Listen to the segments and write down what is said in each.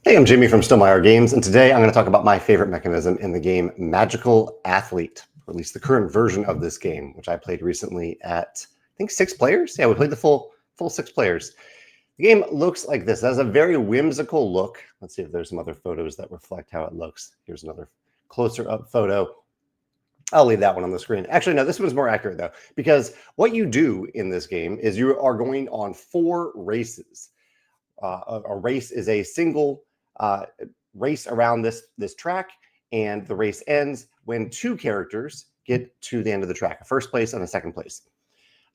Hey, I'm Jamey from Stonemaier Games, and today I'm going to talk about my favorite mechanism in the game Magical Athlete, or at least the current version of this game, which I played recently at, I think, 6 players. Yeah, we played the full 6 players. The game looks like this. It has a very whimsical look. Let's see if there's some other photos that reflect how it looks. Here's another closer up photo. I'll leave that one on the screen. Actually, no, this one's more accurate, though, because what you do in this game is you are going on 4 races. A race is a single race around this track, and the race ends when 2 characters get to the end of the track, a first place and a second place.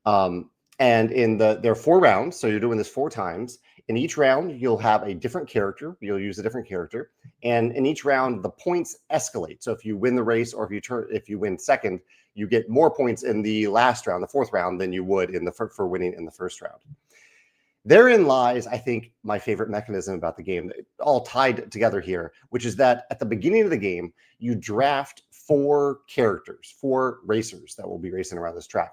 And there are 4 rounds, so you're doing this 4 times. In each round, you'll have a different character. You'll use a different character, and in each round, the points escalate. So if you win the race, or if you win second, you get more points in the last round, the 4th round, than you would for winning in the first round. Therein lies, I think, my favorite mechanism about the game, all tied together here, which is that at the beginning of the game, you draft 4 characters, 4 racers that will be racing around this track.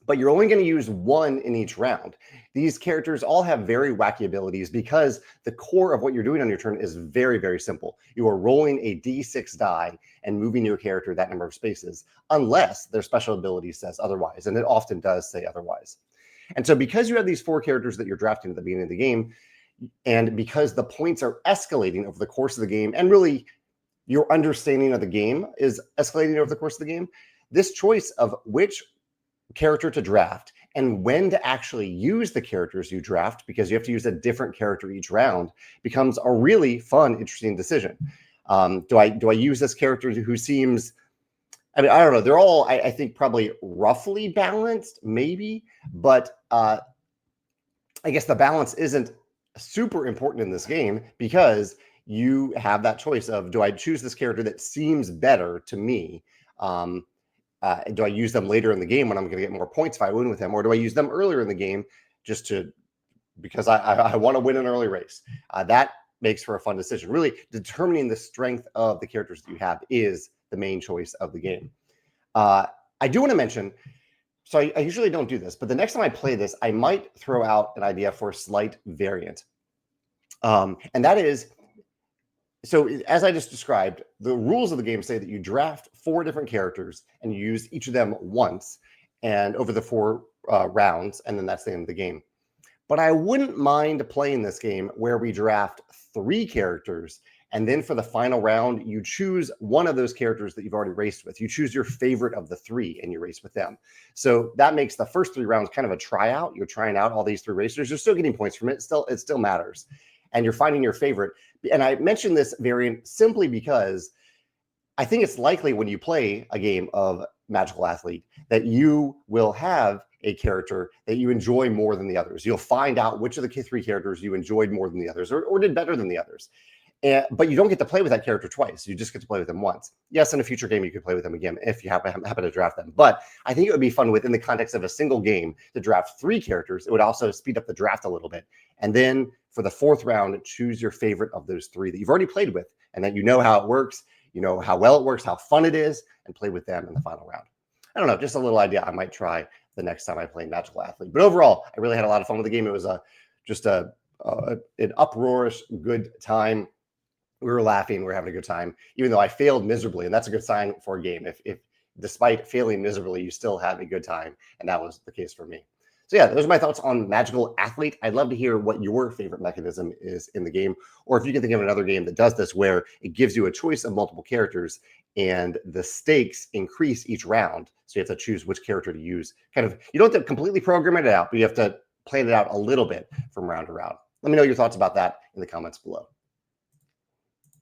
But you're only going to use 1 in each round. These characters all have very wacky abilities because the core of what you're doing on your turn is very, very simple. You are rolling a d6 die and moving your character that number of spaces, unless their special ability says otherwise, and it often does say otherwise. And so because you have these 4 characters that you're drafting at the beginning of the game, and because the points are escalating over the course of the game, and really your understanding of the game is escalating over the course of the game, this choice of which character to draft and when to actually use the characters you draft, because you have to use a different character each round, becomes a really fun, interesting decision. Do I use this character who seems... I mean, I don't know. They're all, I think, probably roughly balanced, maybe. But I guess the balance isn't super important in this game because you have that choice of, do I choose this character that seems better to me? Do I use them later in the game when I'm going to get more points if I win with them? Or do I use them earlier in the game just because I want to win an early race? That makes for a fun decision. Really determining the strength of the characters that you have is the main choice of the game. I do want to mention, so I usually don't do this, but the next time I play this, I might throw out an idea for a slight variant. And that is, so as I just described, the rules of the game say that you draft 4 different characters and you use each of them once and over the 4 rounds, and then that's the end of the game. But I wouldn't mind playing this game where we draft 3 characters, and then for the final round, you choose one of those characters that you've already raced with. You choose your favorite of the 3 and you race with them. So that makes the first 3 rounds kind of a tryout. You're trying out all these 3 racers. You're still getting points from it. It still matters. And you're finding your favorite. And I mentioned this variant simply because I think it's likely when you play a game of Magical Athlete that you will have a character that you enjoy more than the others. You'll find out which of the 3 characters you enjoyed more than the others, or did better than the others. But you don't get to play with that character twice. You just get to play with them once. Yes, in a future game, you could play with them again if you happen to draft them. But I think it would be fun within the context of a single game to draft 3 characters. It would also speed up the draft a little bit. And then for the 4th round, choose your favorite of those 3 that you've already played with, and that you know how it works, you know how well it works, how fun it is, and play with them in the final round. I don't know, just a little idea I might try the next time I play Magical Athlete. But overall, I really had a lot of fun with the game. It was just an uproarious good time. We were laughing, we were having a good time, even though I failed miserably, and that's a good sign for a game. If despite failing miserably, you still have a good time, and that was the case for me. So yeah, those are my thoughts on Magical Athlete. I'd love to hear what your favorite mechanism is in the game, or if you can think of another game that does this, where it gives you a choice of multiple characters, and the stakes increase each round. So you have to choose which character to use. Kind of, you don't have to completely program it out, but you have to plan it out a little bit from round to round. Let me know your thoughts about that in the comments below.